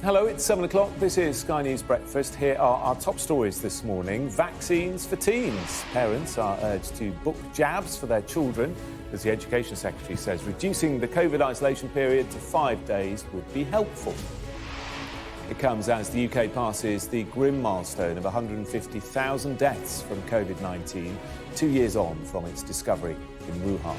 Hello, it's 7 o'clock. This is Sky News Breakfast. Here are our top stories this morning. Vaccines for teens. Parents are urged to book jabs for their children. As the Education Secretary says, reducing the COVID isolation period to 5 days would be helpful. It comes as the UK passes the grim milestone of 150,000 deaths from COVID-19, 2 years on from its discovery in Wuhan.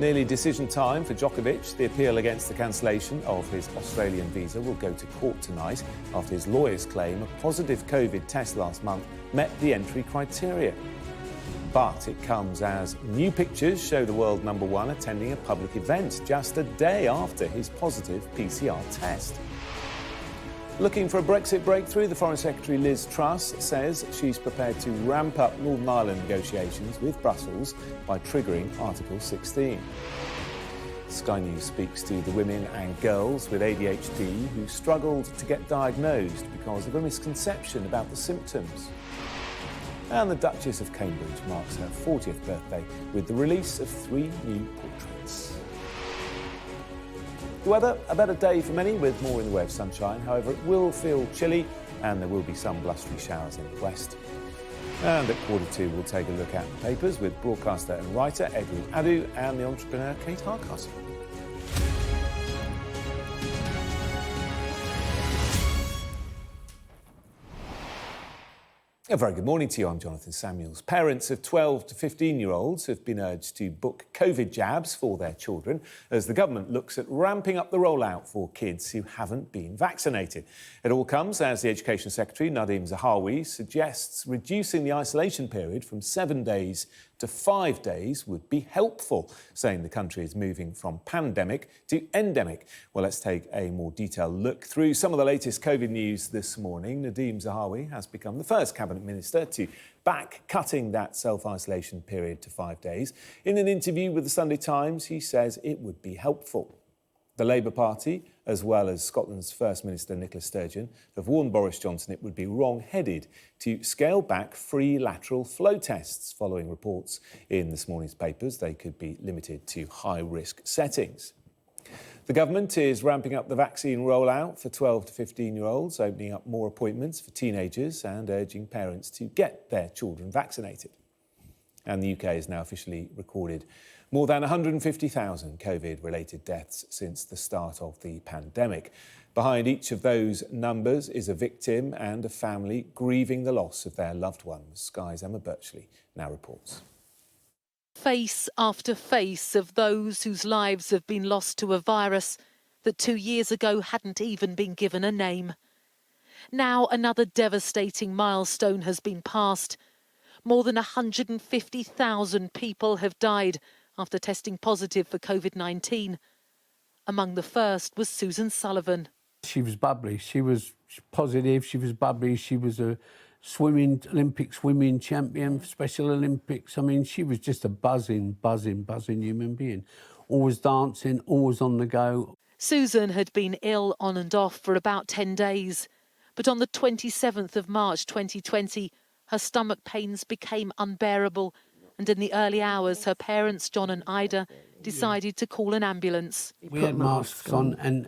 Nearly decision time for Djokovic. The appeal against the cancellation of his Australian visa will go to court tonight after his lawyers claim a positive COVID test last month met the entry criteria. But it comes as new pictures show the world number one attending a public event just a day after his positive PCR test. Looking for a Brexit breakthrough, the Foreign Secretary Liz Truss says she's prepared to ramp up Northern Ireland negotiations with Brussels by triggering Article 16. Sky News speaks to the women and girls with ADHD who struggled to get diagnosed because of a misconception about the symptoms. And the Duchess of Cambridge marks her 40th birthday with the release of 3 new portraits. The weather, a better day for many with more in the way of sunshine. However, it will feel chilly and there will be some blustery showers in the west. And at 1:45, we'll take a look at the papers with broadcaster and writer Edward Adu and the entrepreneur Kate Hardcastle. A very good morning to you. I'm Jonathan Samuels. Parents of 12 to 15-year-olds have been urged to book COVID jabs for their children as the government looks at ramping up the rollout for kids who haven't been vaccinated. It all comes as the Education Secretary, Nadhim Zahawi, suggests reducing the isolation period from 7 days to 5 days would be helpful, saying the country is moving from pandemic to endemic. Well, let's take a more detailed look through some of the latest COVID news this morning. Nadhim Zahawi has become the first Cabinet Minister to back cutting that self-isolation period to 5 days. In an interview with the Sunday Times, he says it would be helpful. The Labour Party, as well as Scotland's First Minister Nicola Sturgeon, have warned Boris Johnson it would be wrong-headed to scale back free lateral flow tests following reports in this morning's papers they could be limited to high-risk settings. The government is ramping up the vaccine rollout for 12 to 15-year-olds, opening up more appointments for teenagers and urging parents to get their children vaccinated. And the UK has now officially recorded more than 150,000 COVID-related deaths since the start of the pandemic. Behind each of those numbers is a victim and a family grieving the loss of their loved ones. Sky's Emma Birchley now reports. Face after face of those whose lives have been lost to a virus that 2 years ago hadn't even been given a name. Now another devastating milestone has been passed. More than 150,000 people have died after testing positive for COVID-19. Among the first was Susan Sullivan. She was bubbly. She was positive. She was bubbly. She was a Olympic swimming champion, Special Olympics. I mean, she was just a buzzing human being. Always dancing, always on the go. Susan had been ill on and off for about 10 days. But on the 27th of March 2020, her stomach pains became unbearable. And in the early hours, her parents, John and Ida, decided to call an ambulance. We had masks on and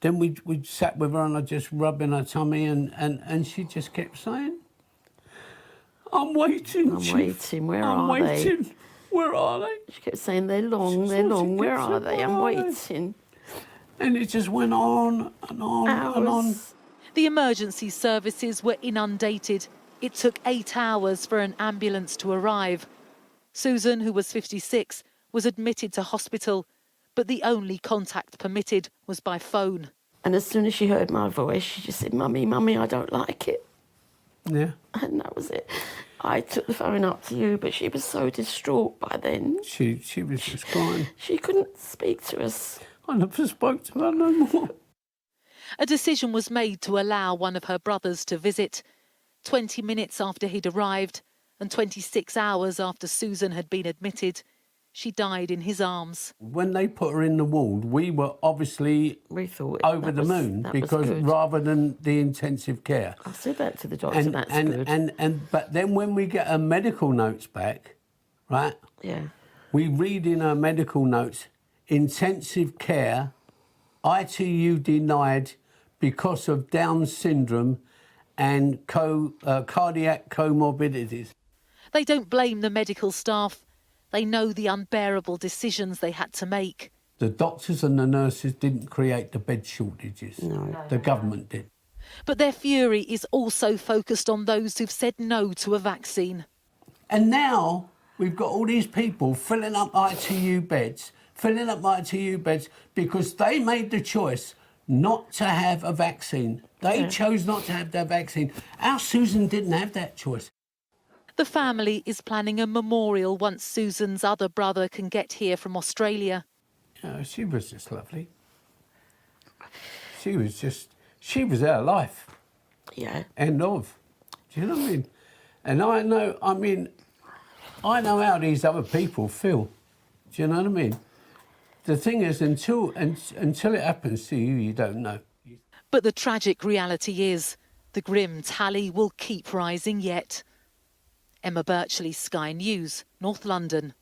then we sat with her and I just rubbing her tummy and she just kept saying, I'm waiting. I'm waiting. Where are they? Where are they? She kept saying, they're long. Where are they? I'm waiting. And it just went on and on and on. The emergency services were inundated. It took 8 hours for an ambulance to arrive. Susan, who was 56, was admitted to hospital, but the only contact permitted was by phone. And as soon as she heard my voice, she just said, Mummy, I don't like it. Yeah. And that was it. I took the phone up to you, but she was so distraught by then. She was just crying. She couldn't speak to us. I never spoke to her no more. A decision was made to allow one of her brothers to visit. 20 minutes after he'd arrived and 26 hours after Susan had been admitted, she died in his arms. When they put her in the ward, we were obviously over the moon because rather than the intensive care. I said that to the doctor, that's good. But then when we get her medical notes back, right? Yeah. We read in her medical notes, intensive care ITU denied because of Down syndrome and cardiac comorbidities. They don't blame the medical staff. They know the unbearable decisions they had to make. The doctors and the nurses didn't create the bed shortages. No. The government did. But their fury is also focused on those who've said no to a vaccine. And now we've got all these people filling up ITU beds because they made the choice not to have a vaccine. They chose not to have their vaccine. Our Susan didn't have that choice. The family is planning a memorial once Susan's other brother can get here from Australia. You know, she was just lovely. She was our life. Yeah. End of. Do you know what I mean? And I know how these other people feel. Do you know what I mean? The thing is, until it happens to you, you don't know. But the tragic reality is the grim tally will keep rising yet. Emma Birchley, Sky News, North London.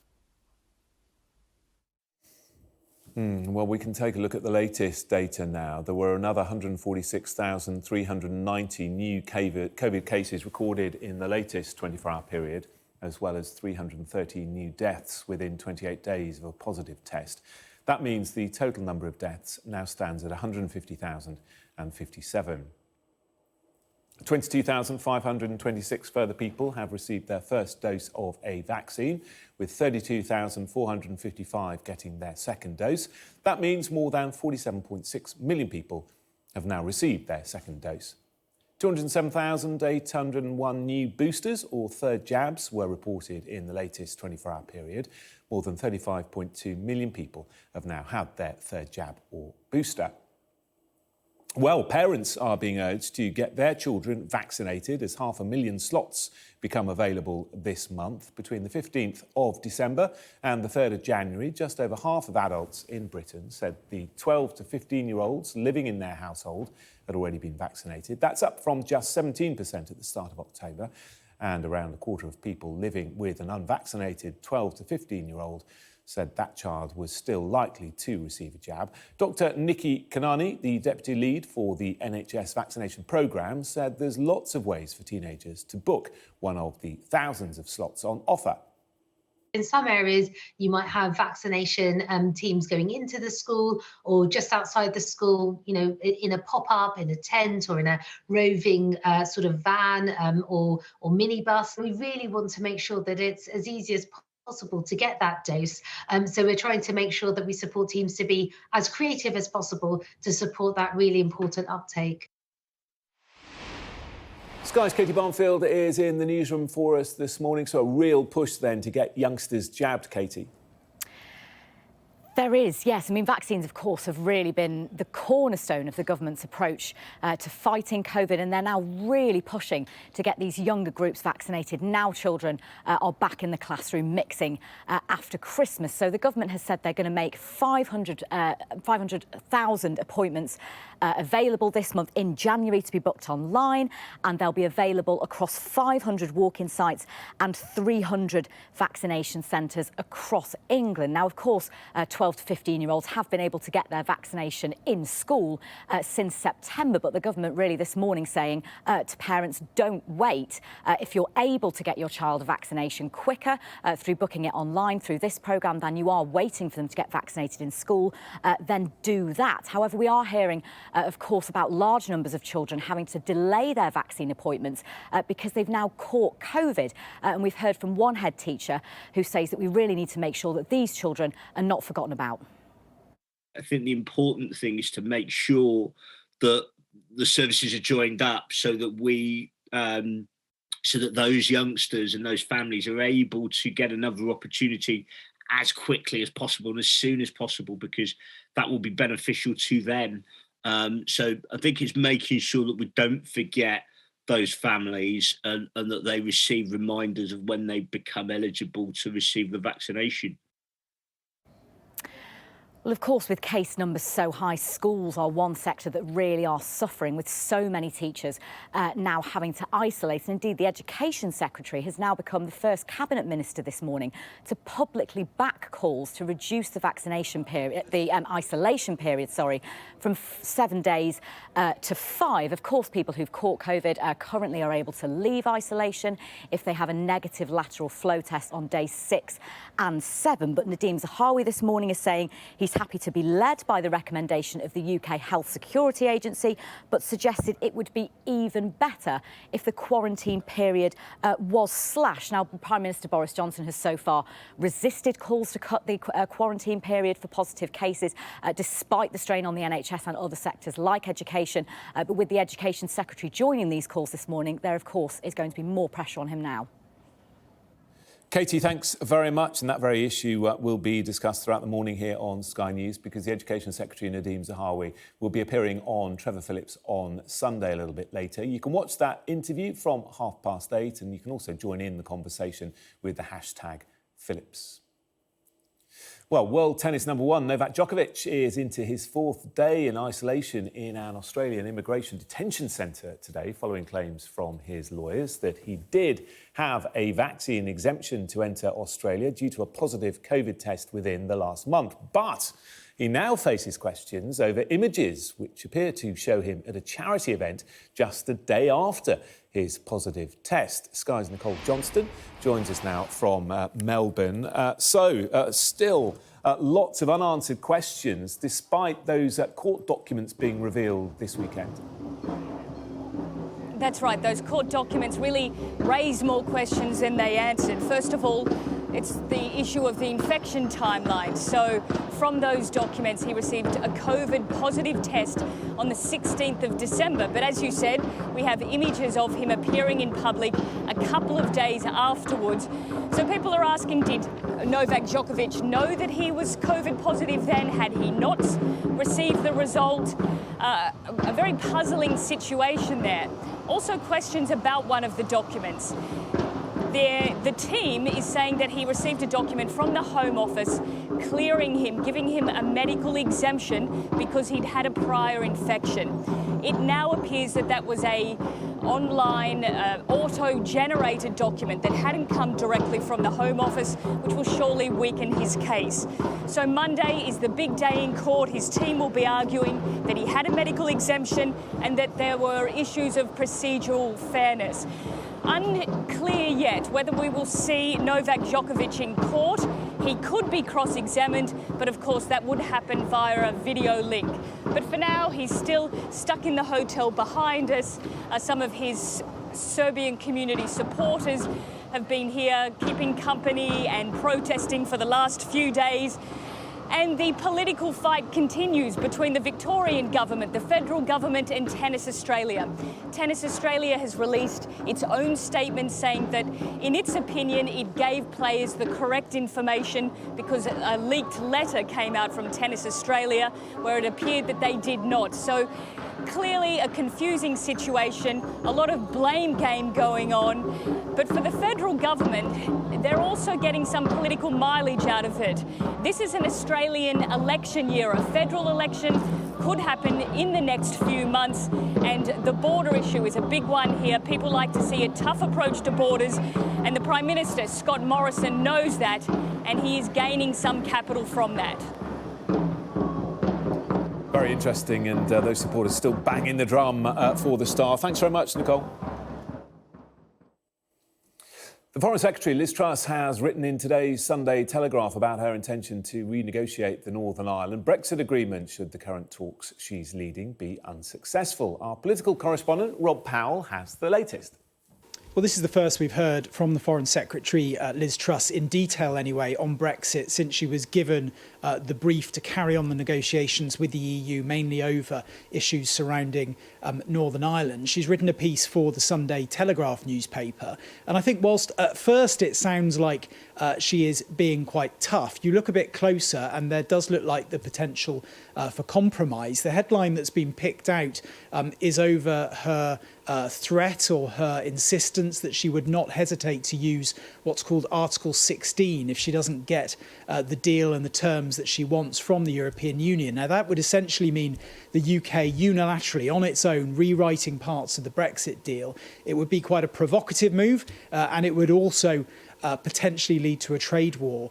Well, we can take a look at the latest data now. There were another 146,390 new COVID cases recorded in the latest 24-hour period, as well as 313 new deaths within 28 days of a positive test. That means the total number of deaths now stands at 150,057. 22,526 further people have received their first dose of a vaccine, with 32,455 getting their second dose. That means more than 47.6 million people have now received their second dose. 207,801 new boosters or third jabs were reported in the latest 24-hour period. More than 35.2 million people have now had their third jab or booster. Well, parents are being urged to get their children vaccinated as 500,000 slots become available this month. Between the 15th of December and the 3rd of January, just over half of adults in Britain said the 12 to 15-year-olds living in their household had already been vaccinated. That's up from just 17% at the start of October, and around a quarter of people living with an unvaccinated 12 to 15-year-old said that child was still likely to receive a jab. Dr. Nikki Kanani, the deputy lead for the NHS vaccination programme, said there's lots of ways for teenagers to book one of the thousands of slots on offer. In some areas, you might have vaccination teams going into the school or just outside the school, you know, in a pop-up, in a tent or in a roving sort of van or minibus. We really want to make sure that it's as easy as possible to get that dose. So we're trying to make sure that we support teams to be as creative as possible to support that really important uptake. Sky's Katie Barnfield is in the newsroom for us this morning. So a real push then to get youngsters jabbed, Katie. There is, yes. I mean, vaccines, of course, have really been the cornerstone of the government's approach to fighting COVID, and they're now really pushing to get these younger groups vaccinated. Now children are back in the classroom mixing after Christmas. So the government has said they're going to make 500,000 appointments available this month in January to be booked online, and they'll be available across 500 walk-in sites and 300 vaccination centres across England. Now, of course, 12 to 15-year-olds have been able to get their vaccination in school since September, but the government really this morning saying to parents, don't wait. If you're able to get your child a vaccination quicker through booking it online through this programme than you are waiting for them to get vaccinated in school, then do that. However, we are hearing, of course, about large numbers of children having to delay their vaccine appointments because they've now caught COVID. And we've heard from one head teacher who says that we really need to make sure that these children are not forgotten about. I think the important thing is to make sure that the services are joined up so that so that those youngsters and those families are able to get another opportunity as quickly as possible and as soon as possible, because that will be beneficial to them. So I think it's making sure that we don't forget those families and that they receive reminders of when they become eligible to receive the vaccination. Well, of course, with case numbers so high, schools are one sector that really are suffering, with so many teachers now having to isolate. And indeed, the Education Secretary has now become the first Cabinet Minister this morning to publicly back calls to reduce the vaccination period, the isolation period, from 7 days to 5. Of course, people who've caught COVID currently are able to leave isolation if they have a negative lateral flow test on day 6 and 7. But Nadeem Zahawi this morning is saying he's happy to be led by the recommendation of the UK Health Security Agency, but suggested it would be even better if the quarantine period was slashed. Now, Prime Minister Boris Johnson has so far resisted calls to cut the quarantine period for positive cases, despite the strain on the NHS and other sectors like education. But with the Education Secretary joining these calls this morning, there, of course, is going to be more pressure on him now. Katie, thanks very much. And that very issue will be discussed throughout the morning here on Sky News, because the Education Secretary, Nadeem Zahawi, will be appearing on Trevor Phillips on Sunday a little bit later. You can watch that interview from 8:30, and you can also join in the conversation with the hashtag Phillips. Well, world tennis number one, Novak Djokovic, is into his 4th day in isolation in an Australian immigration detention centre today, following claims from his lawyers that he did have a vaccine exemption to enter Australia due to a positive COVID test within the last month. But he now faces questions over images which appear to show him at a charity event just a day after his positive test. Sky's Nicole Johnston joins us now from Melbourne. Still lots of unanswered questions despite those court documents being revealed this weekend. That's right. Those court documents really raised more questions than they answered. First of all, it's the issue of the infection timeline. So from those documents, he received a COVID positive test on the 16th of December. But as you said, we have images of him appearing in public a couple of days afterwards. So people are asking, did Novak Djokovic know that he was COVID positive then? Had he not received the result? A very puzzling situation there. Also questions about one of the documents. The team is saying that he received a document from the Home Office clearing him, giving him a medical exemption because he'd had a prior infection. It now appears that that was a online auto-generated document that hadn't come directly from the Home Office, which will surely weaken his case. So Monday is the big day in court. His team will be arguing that he had a medical exemption and that there were issues of procedural fairness. Unclear yet whether we will see Novak Djokovic in court. He could be cross-examined, but of course that would happen via a video link. But for now, he's still stuck in the hotel behind us. Some of his Serbian community supporters have been here keeping company and protesting for the last few days. And the political fight continues between the Victorian government, the federal government and Tennis Australia. Tennis Australia has released its own statement saying that, in its opinion, it gave players the correct information because a leaked letter came out from Tennis Australia where it appeared that they did not. So clearly a confusing situation, a lot of blame game going on. But for the federal government, they're also getting some political mileage out of it. This is an Australian election year. A federal election could happen in the next few months, and the border issue is a big one here. People like to see a tough approach to borders, and the Prime Minister, Scott Morrison, knows that, and he is gaining some capital from that. Very interesting, and those supporters still banging the drum for the Star. Thanks very much, Nicole. The Foreign Secretary, Liz Truss, has written in today's Sunday Telegraph about her intention to renegotiate the Northern Ireland Brexit agreement should the current talks she's leading be unsuccessful. Our political correspondent, Rob Powell, has the latest. Well, this is the first we've heard from the Foreign Secretary, Liz Truss, in detail anyway, on Brexit since she was given the brief to carry on the negotiations with the EU, mainly over issues surrounding Northern Ireland. She's written a piece for the Sunday Telegraph newspaper. And I think whilst at first it sounds like she is being quite tough. You look a bit closer and there does look like the potential for compromise. The headline that's been picked out is over her threat or her insistence that she would not hesitate to use what's called Article 16 if she doesn't get the deal and the terms that she wants from the European Union. Now, that would essentially mean the UK unilaterally, on its own, rewriting parts of the Brexit deal. It would be quite a provocative move, and it would also potentially lead to a trade war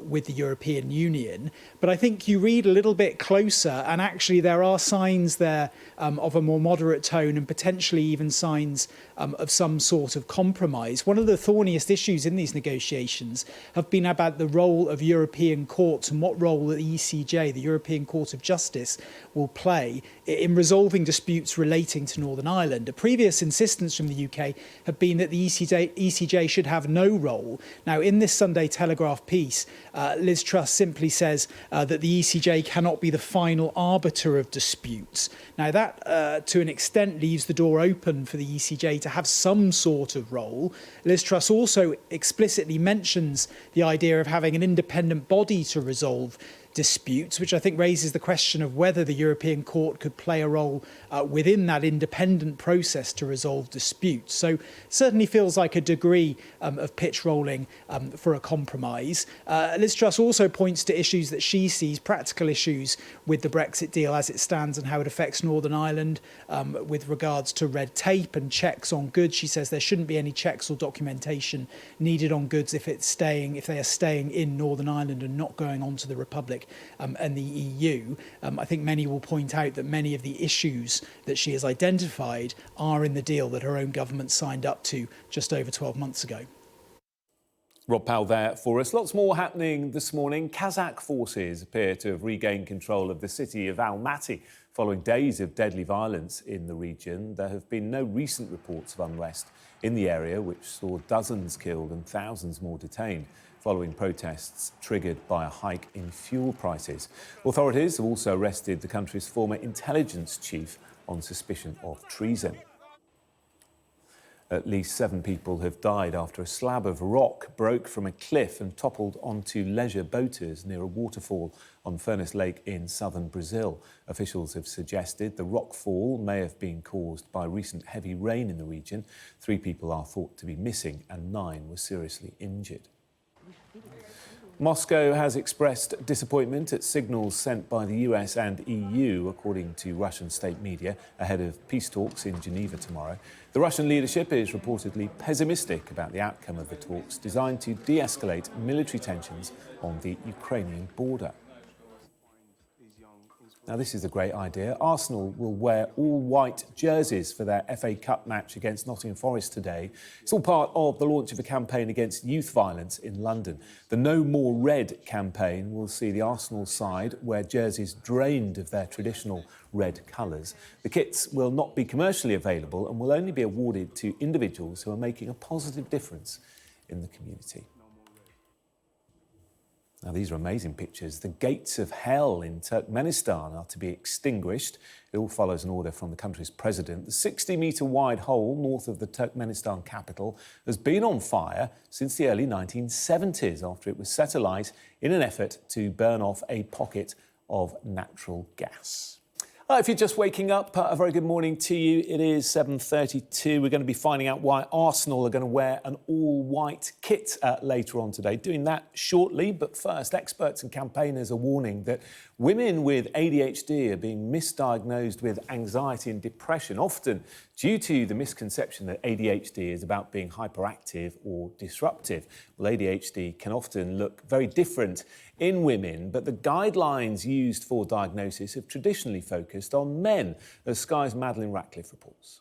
with the European Union. But I think you read a little bit closer and actually there are signs there of a more moderate tone and potentially even signs of some sort of compromise. One of the thorniest issues in these negotiations have been about the role of European courts and what role the ECJ, the European Court of Justice, will play in resolving disputes relating to Northern Ireland. A previous insistence from the UK had been that the ECJ should have no role. Now, in this Sunday Telegraph piece, Liz Truss simply says that the ECJ cannot be the final arbiter of disputes. Now, that, to an extent, leaves the door open for the ECJ to have some sort of role. Liz Truss also explicitly mentions the idea of having an independent body to resolve disputes, which I think raises the question of whether the European Court could play a role within that independent process to resolve disputes. So certainly feels like a degree of pitch rolling for a compromise. Liz Truss also points to issues that she sees, practical issues with the Brexit deal as it stands and how it affects Northern Ireland with regards to red tape and checks on goods. She says there shouldn't be any checks or documentation needed on goods if they are staying in Northern Ireland and not going on to the Republic and the EU. I think many will point out that many of the issues that she has identified are in the deal that her own government signed up to just over 12 months ago. Rob Powell there for us. Lots more happening this morning. Kazakh forces appear to have regained control of the city of Almaty following days of deadly violence in the region. There have been no recent reports of unrest in the area, which saw dozens killed and thousands more detained following protests triggered by a hike in fuel prices. Authorities have also arrested the country's former intelligence chief on suspicion of treason. At least 7 people have died after a slab of rock broke from a cliff and toppled onto leisure boaters near a waterfall on Furnace Lake in southern Brazil. Officials have suggested the rock fall may have been caused by recent heavy rain in the region. 3 people are thought to be missing and 9 were seriously injured. Moscow has expressed disappointment at signals sent by the US and EU, according to Russian state media, ahead of peace talks in Geneva tomorrow. The Russian leadership is reportedly pessimistic about the outcome of the talks designed to de-escalate military tensions on the Ukrainian border. Now, this is a great idea. Arsenal will wear all-white jerseys for their FA Cup match against Nottingham Forest today. It's all part of the launch of a campaign against youth violence in London. The No More Red campaign will see the Arsenal side wear jerseys drained of their traditional red colours. The kits will not be commercially available and will only be awarded to individuals who are making a positive difference in the community. Now, these are amazing pictures. The gates of hell in Turkmenistan are to be extinguished. It all follows an order from the country's president. The 60-metre wide hole north of the Turkmenistan capital has been on fire since the early 1970s after it was set alight in an effort to burn off a pocket of natural gas. If you're just waking up, a very good morning to you. It is 7:32. We're going to be finding out why Arsenal are going to wear an all-white kit later on today. Doing that shortly, but first, experts and campaigners are warning that women with ADHD are being misdiagnosed with anxiety and depression, often due to the misconception that ADHD is about being hyperactive or disruptive. Well, ADHD can often look very different in women, but the guidelines used for diagnosis have traditionally focused on men, as Sky's Madeleine Ratcliffe reports.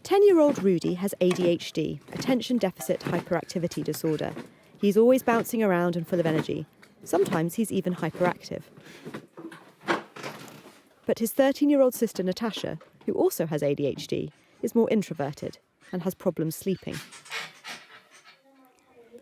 10-year-old Rudy has ADHD, attention deficit hyperactivity disorder. He's always bouncing around and full of energy. Sometimes he's even hyperactive. But his 13-year-old sister Natasha, who also has ADHD, is more introverted and has problems sleeping.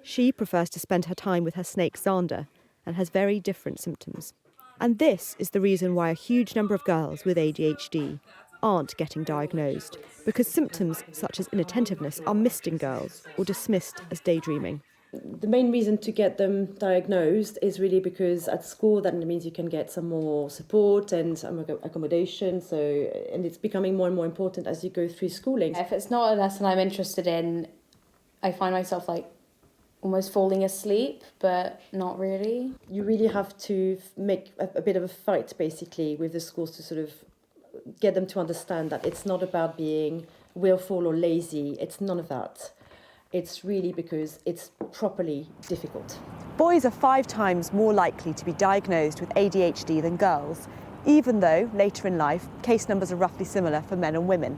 She prefers to spend her time with her snake Xander and has very different symptoms. And this is the reason why a huge number of girls with ADHD aren't getting diagnosed because symptoms such as inattentiveness are missed in girls or dismissed as daydreaming. The main reason to get them diagnosed is really because at school that means you can get some more support and some accommodation. And it's becoming more and more important as you go through schooling. If it's not a lesson I'm interested in, I find myself like almost falling asleep, but not really. You really have to make a bit of a fight basically with the schools to sort of get them to understand that it's not about being willful or lazy. It's none of that. It's really because it's properly difficult. Boys are 5 times more likely to be diagnosed with ADHD than girls, even though later in life, case numbers are roughly similar for men and women.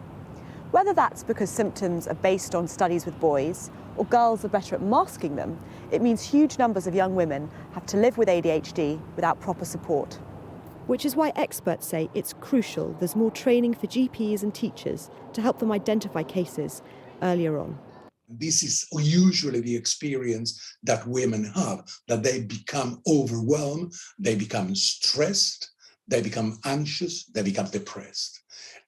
Whether that's because symptoms are based on studies with boys or girls are better at masking them, it means huge numbers of young women have to live with ADHD without proper support. Which is why experts say it's crucial there's more training for GPs and teachers to help them identify cases earlier on. This is usually the experience that women have, that they become overwhelmed, they become stressed, they become anxious, they become depressed.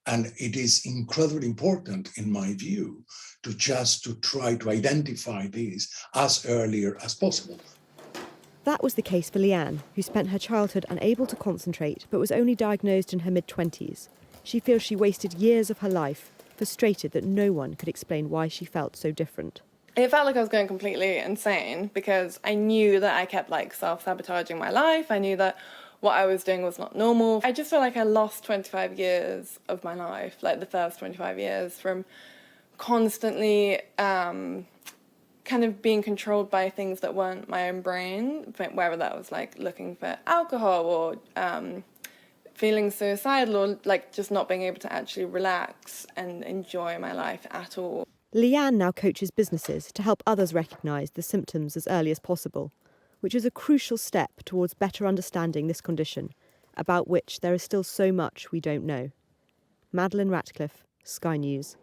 And it is incredibly important, in my view, to try to identify this as earlier as possible. That was the case for Leanne, who spent her childhood unable to concentrate but was only diagnosed in her mid-20s. She feels she wasted years of her life, frustrated that no one could explain why she felt so different. It felt like I was going completely insane because I knew that I kept self-sabotaging my life. I knew that what I was doing was not normal. I just felt like I lost 25 years of my life, like the first 25 years, from constantly kind of being controlled by things that weren't my own brain, whether that was looking for alcohol or feeling suicidal or just not being able to actually relax and enjoy my life at all. Leanne now coaches businesses to help others recognise the symptoms as early as possible, which is a crucial step towards better understanding this condition, about which there is still so much we don't know. Madeleine Ratcliffe, Sky News.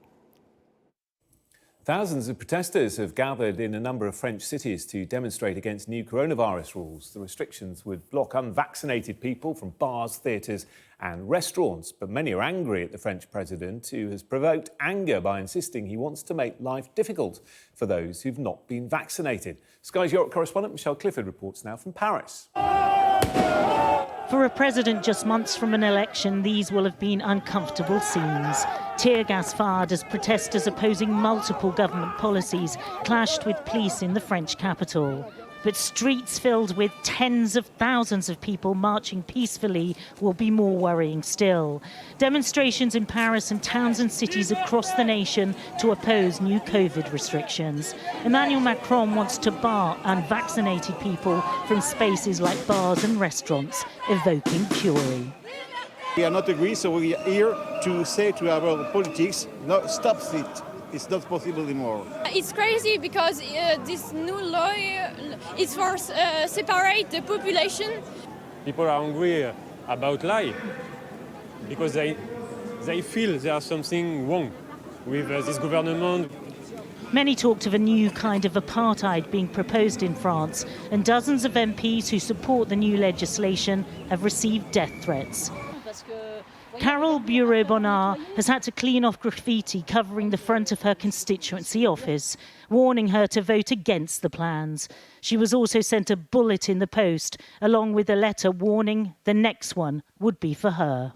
Thousands of protesters have gathered in a number of French cities to demonstrate against new coronavirus rules. The restrictions would block unvaccinated people from bars, theatres and restaurants. But many are angry at the French president, who has provoked anger by insisting he wants to make life difficult for those who've not been vaccinated. Sky's Europe correspondent Michelle Clifford reports now from Paris. For a president just months from an election, these will have been uncomfortable scenes. Tear gas fired as protesters opposing multiple government policies clashed with police in the French capital. But streets filled with tens of thousands of people marching peacefully will be more worrying still. Demonstrations in Paris and towns and cities across the nation to oppose new COVID restrictions. Emmanuel Macron wants to bar unvaccinated people from spaces like bars and restaurants, evoking fury. We are not agree, so we are here to say to our politics, no, stop it. It's not possible anymore. It's crazy because this new law is for separate the population. People are angry about life because they feel there's something wrong with this government. Many talked of a new kind of apartheid being proposed in France, and dozens of MPs who support the new legislation have received death threats. Carole Bureau-Bonnard has had to clean off graffiti covering the front of her constituency office, warning her to vote against the plans. She was also sent a bullet in the post, along with a letter warning the next one would be for her.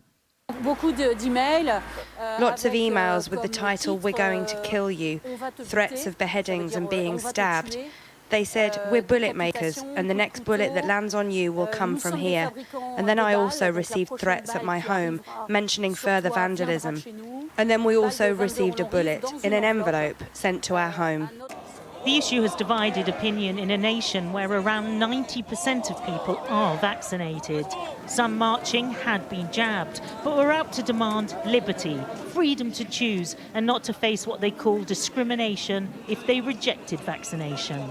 Lots of emails with the title, "We're going to kill you," threats of beheadings and being stabbed. They said, "We're bullet makers, and the next bullet that lands on you will come from here." And then I also received threats at my home, mentioning further vandalism. And then we also received a bullet in an envelope sent to our home. The issue has divided opinion in a nation where around 90% of people are vaccinated. Some marching had been jabbed, but were out to demand liberty, freedom to choose, and not to face what they call discrimination if they rejected vaccination.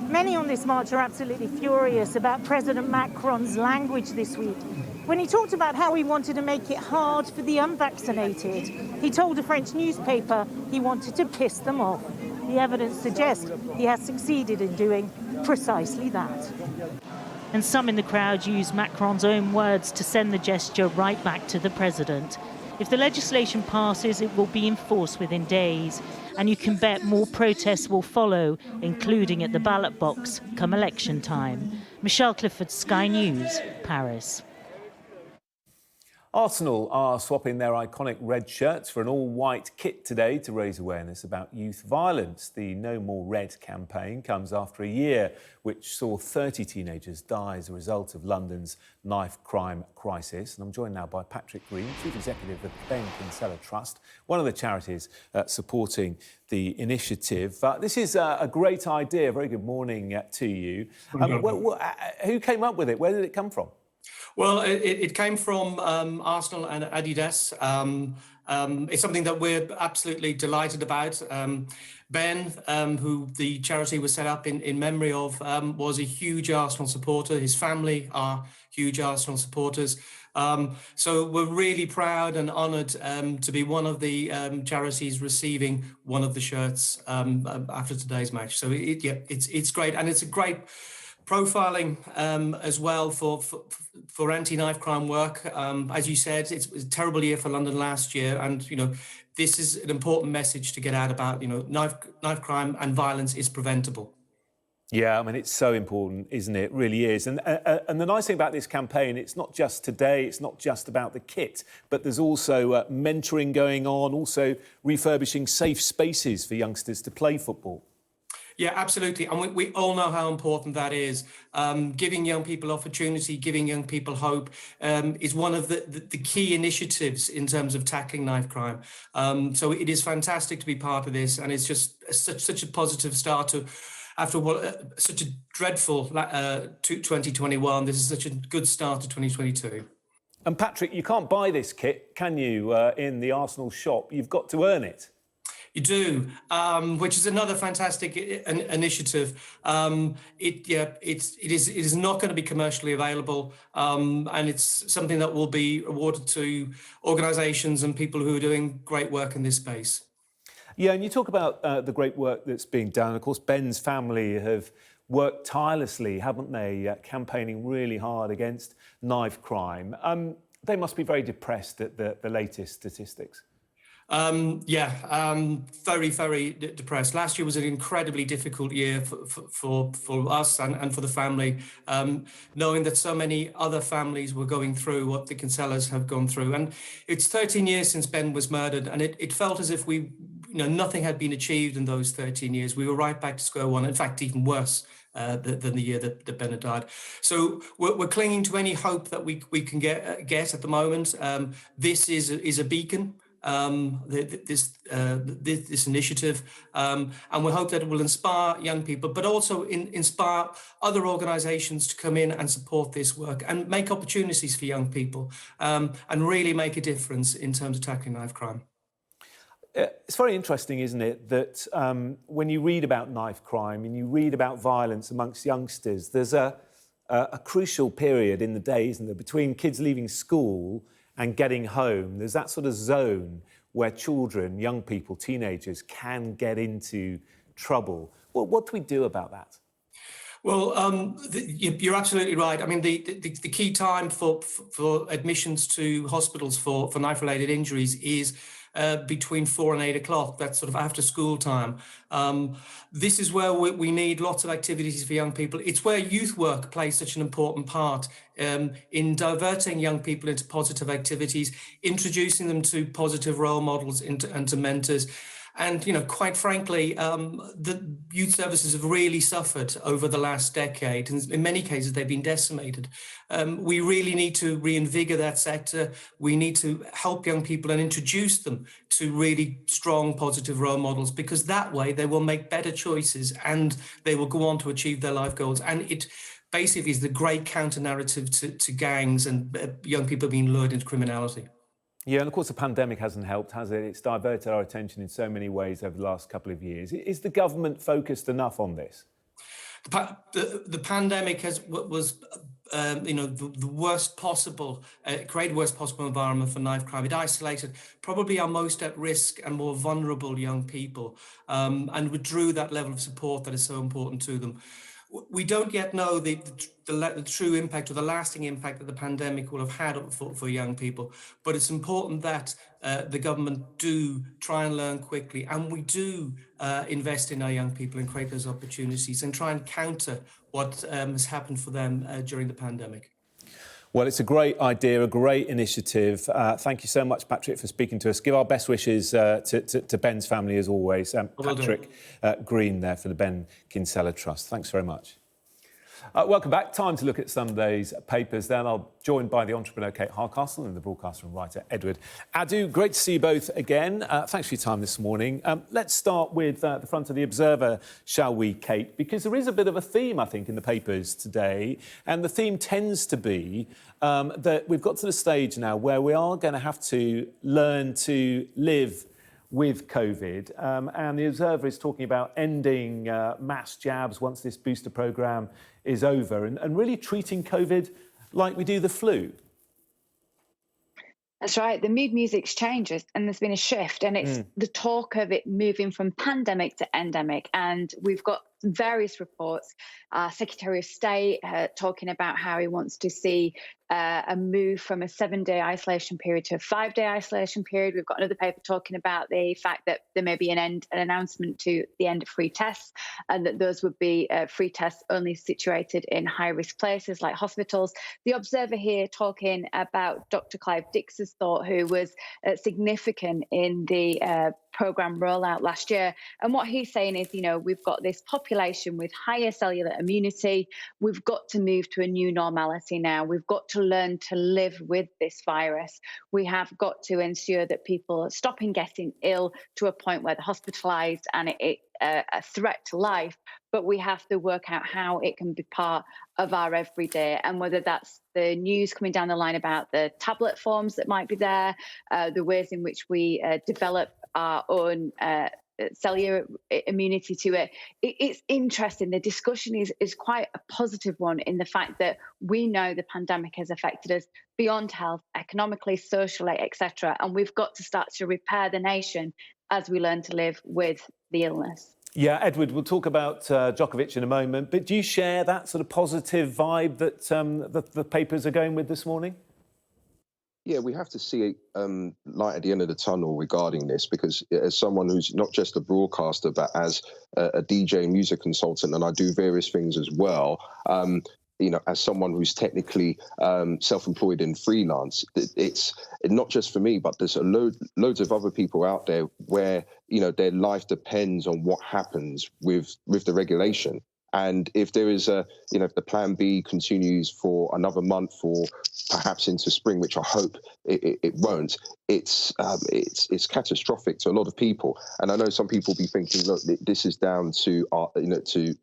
Many on this march are absolutely furious about President Macron's language this week. When he talked about how he wanted to make it hard for the unvaccinated, he told a French newspaper he wanted to piss them off. The evidence suggests he has succeeded in doing precisely that. And some in the crowd used Macron's own words to send the gesture right back to the president. If the legislation passes, it will be enforced within days. And you can bet more protests will follow, including at the ballot box come election time. Michelle Clifford, Sky News, Paris. Arsenal are swapping their iconic red shirts for an all-white kit today to raise awareness about youth violence. The No More Red campaign comes after a year which saw 30 teenagers die as a result of London's knife crime crisis. And I'm joined now by Patrick Green, Chief Executive of the Ben Kinsella Trust, one of the charities supporting the initiative. This is a great idea. Very good morning to you. Who came up with it? Where did it come from? Well, it came from Arsenal and Adidas. It's something that we're absolutely delighted about. Ben, who the charity was set up in memory of, was a huge Arsenal supporter. His family are huge Arsenal supporters. So we're really proud and honoured to be one of the charities receiving one of the shirts after today's match. So it's great, and it's a great profiling as well for anti-knife crime work. As you said, it's a terrible year for London last year, and this is an important message to get out about. Knife crime and violence is preventable. Yeah, I mean, it's so important, isn't it? It really is. And the nice thing about this campaign, it's not just today, it's not just about the kit, but there's also mentoring going on, also refurbishing safe spaces for youngsters to play football. Yeah, absolutely. And we all know how important that is. Giving young people opportunity, giving young people hope is one of the key initiatives in terms of tackling knife crime. So it is fantastic to be part of this. And it's just such a positive start to, after such a dreadful 2021, this is such a good start to 2022. And Patrick, you can't buy this kit, can you, in the Arsenal shop? You've got to earn it. You do, which is another fantastic initiative. It is not going to be commercially available, and it's something that will be awarded to organisations and people who are doing great work in this space. Yeah, and you talk about the great work that's being done. Of course, Ben's family have worked tirelessly, haven't they, campaigning really hard against knife crime. They must be very depressed at the latest statistics. Very, very depressed. Last year was an incredibly difficult year for us and for the family, knowing that so many other families were going through what the Kinsellas have gone through. And it's 13 years since Ben was murdered, and it felt as if nothing had been achieved in those 13 years. We were right back to square one. In fact, even worse than the year that Ben had died. So we're clinging to any hope that we can get at the moment. This is a beacon. This initiative, and we hope that it will inspire young people, but also inspire other organisations to come in and support this work and make opportunities for young people, and really make a difference in terms of tackling knife crime. It's very interesting, isn't it, that when you read about knife crime and you read about violence amongst youngsters, there's a crucial period in the day, isn't there, between kids leaving school and getting home. There's that sort of zone where children, young people, teenagers can get into trouble. Well, what do we do about that? Well, you're absolutely right. I mean, the key time for admissions to hospitals for knife-related injuries is between 4 and 8 o'clock. That's sort of after school time. This is where we need lots of activities for young people. It's where youth work plays such an important part in diverting young people into positive activities, introducing them to positive role models and to mentors. And, quite frankly, the youth services have really suffered over the last decade. And in many cases, they've been decimated. We really need to reinvigorate that sector. We need to help young people and introduce them to really strong, positive role models, because that way they will make better choices and they will go on to achieve their life goals. And it basically is the great counter-narrative to gangs and young people being lured into criminality. Yeah, and of course the pandemic hasn't helped, has it? It's diverted our attention in so many ways over the last couple of years. Is the government focused enough on this? The pandemic was the worst possible, created worst possible environment for knife crime. It isolated probably our most at risk and more vulnerable young people, and withdrew that level of support that is so important to them. We don't yet know the true impact or the lasting impact that the pandemic will have had for young people, but it's important that the government do try and learn quickly, and we do invest in our young people and create those opportunities and try and counter what has happened for them during the pandemic. Well, it's a great idea, a great initiative. Thank you so much, Patrick, for speaking to us. Give our best wishes to Ben's family, as always. Patrick Green there for the Ben Kinsella Trust. Thanks very much. Welcome back. Time to look at Sunday's papers. Then I'll joined by the entrepreneur Kate Hardcastle and the broadcaster and writer Edward Adu. Great to see you both again. Thanks for your time this morning. Let's start with the front of the Observer, shall we, Kate? Because there is a bit of a theme, I think, in the papers today. And the theme tends to be that we've got to the stage now where we are going to have to learn to live with COVID. And the Observer is talking about ending mass jabs once this booster programme is over and really treating COVID like we do the flu. That's right. The mood music's changed and there's been a shift, and it's the talk of it moving from pandemic to endemic. And we've got various reports. Secretary of State talking about how he wants to see a move from a 7-day isolation period to a 5-day isolation period. We've got another paper talking about the fact that there may be an announcement to the end of free tests, and that those would be free tests only situated in high-risk places like hospitals. The Observer here talking about Dr. Clive Dix's thought, who was significant in the programme rollout last year. And what he's saying is, you know, we've got this population with higher cellular immunity. We've got to move to a new normality now. We've got to learn to live with this virus. We have got to ensure that people are stopping getting ill to a point where they're hospitalised and it's a threat to life. But we have to work out how it can be part of our everyday, and whether that's the news coming down the line about the tablet forms that might be there, the ways in which we develop our own cellular immunity to it. It's interesting. The discussion is quite a positive one, in the fact that we know the pandemic has affected us beyond health, economically, socially, etc. And we've got to start to repair the nation as we learn to live with the illness. Yeah, Edward, we'll talk about Djokovic in a moment, but do you share that sort of positive vibe that the papers are going with this morning? Yeah, we have to see light at the end of the tunnel regarding this, because as someone who's not just a broadcaster, but as a DJ music consultant, and I do various things as well, you know, as someone who's technically self-employed and freelance, it's not just for me, but there's loads of other people out there where, you know, their life depends on what happens with the regulation. And if there is you know, if the plan B continues for another month or perhaps into spring, which I hope it won't, it's catastrophic to a lot of people. And I know some people will be thinking, look, this is down to you know, to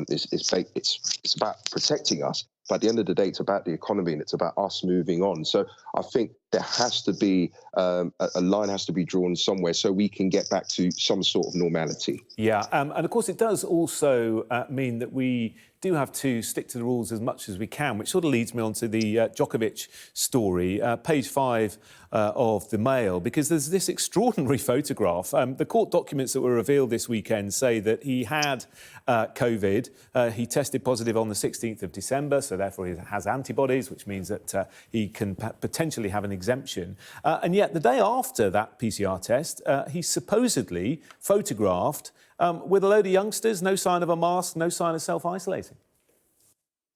it's about protecting us. But at the end of the day, it's about the economy and it's about us moving on. So I think there has to be a line has to be drawn somewhere so we can get back to some sort of normality. Yeah, and of course it does also mean that we do have to stick to the rules as much as we can, which sort of leads me on to the Djokovic story, page 5 of the Mail, because there's this extraordinary photograph. The court documents that were revealed this weekend say that he had COVID. He tested positive on the 16th of December, so therefore he has antibodies, which means that he can potentially have an exemption. And yet the day after that PCR test, he's supposedly photographed with a load of youngsters, no sign of a mask, no sign of self-isolating.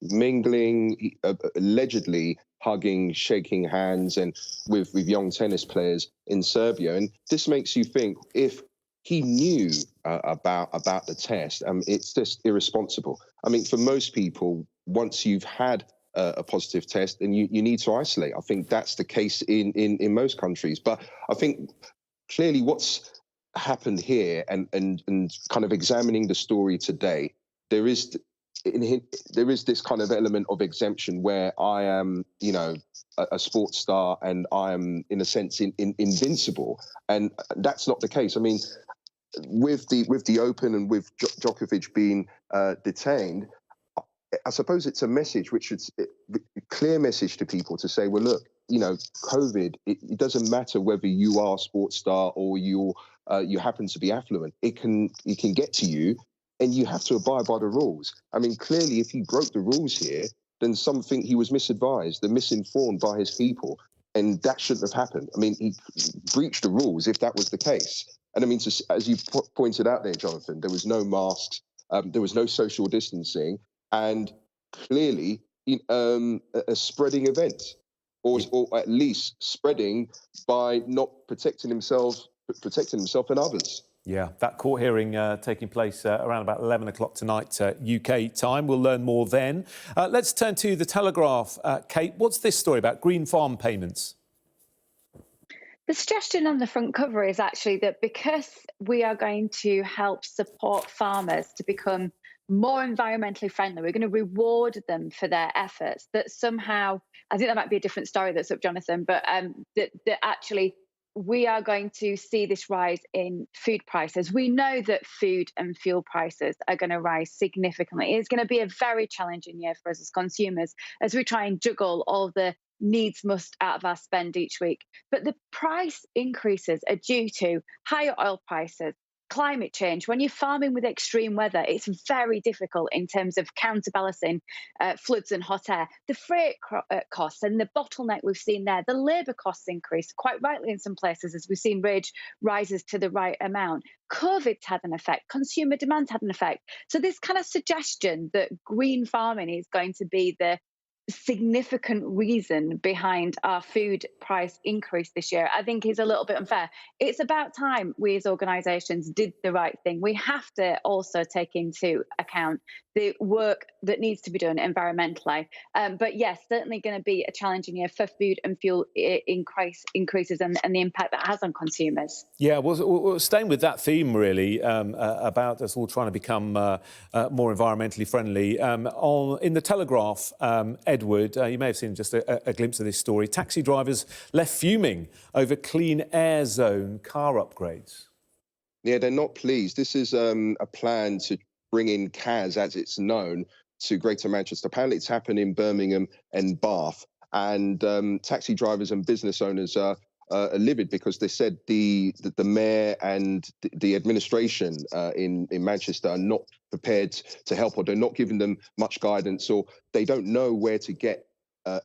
Mingling, allegedly hugging, shaking hands, and with young tennis players in Serbia. And this makes you think, if he knew about the test, it's just irresponsible. I mean, for most people, once you've had a positive test, then you need to isolate. I think that's the case in most countries. But I think clearly what's happened here and kind of examining the story today, there is this kind of element of exemption where I am, you know, a sports star and I am, in a sense, invincible. And that's not the case. I mean, with the Open and with Djokovic being detained, I suppose it's a message which is a clear message to people to say, well, look, you know, COVID, it doesn't matter whether you are a sports star or you happen to be affluent. It can get to you. and you have to abide by the rules. I mean, clearly, if he broke the rules here, then he was misadvised and misinformed by his people, and that shouldn't have happened. I mean, he breached the rules if that was the case. And I mean, as you pointed out there, Jonathan, there was no masks, there was no social distancing, and clearly a spreading event, or at least spreading by not protecting himself and others. Yeah, that court hearing taking place around about 11 o'clock tonight, UK time. We'll learn more then. Let's turn to The Telegraph. Kate, what's this story about green farm payments? The suggestion on the front cover is actually that because we are going to help support farmers to become more environmentally friendly, we're going to reward them for their efforts, that somehow, I think that might be a different story that's up, Jonathan, but that actually we are going to see this rise in food prices. We know that food and fuel prices are going to rise significantly. It's going to be a very challenging year for us as consumers as we try and juggle all the needs must out of our spend each week. But the price increases are due to higher oil prices, climate change. When you're farming with extreme weather, it's very difficult in terms of counterbalancing floods and hot air. The freight costs and the bottleneck we've seen there, the labour costs increase quite rightly in some places as we've seen wage rises to the right amount. COVID's had an effect, consumer demand's had an effect. So this kind of suggestion that green farming is going to be the significant reason behind our food price increase this year, I think is a little bit unfair. It's about time we as organisations did the right thing. We have to also take into account the work that needs to be done environmentally. But yes, certainly going to be a challenging year for food and fuel increases and the impact that has on consumers. Yeah, well, staying with that theme, really, about us all trying to become more environmentally friendly. In The Telegraph, Edward, you may have seen just a glimpse of this story. Taxi drivers left fuming over clean air zone car upgrades. Yeah, they're not pleased. This is a plan to bring in CAS, as it's known, to Greater Manchester. Apparently, it's happened in Birmingham and Bath. And taxi drivers and business owners are livid because they said the mayor and the administration in Manchester are not prepared to help, or they're not giving them much guidance, or they don't know where to get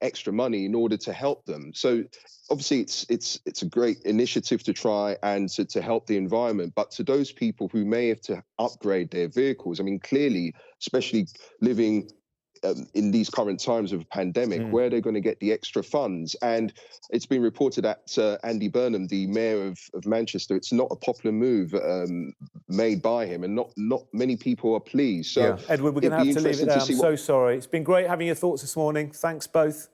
extra money in order to help them. So obviously it's a great initiative to try and to help the environment, but to those people who may have to upgrade their vehicles, I mean, clearly, especially living in these current times of a pandemic, where they're going to get the extra funds. And it's been reported that Andy Burnham, the mayor of Manchester, it's not a popular move made by him, and not many people are pleased. So yeah. Edward, we're going to have to leave it there. I'm so sorry. It's been great having your thoughts this morning. Thanks both.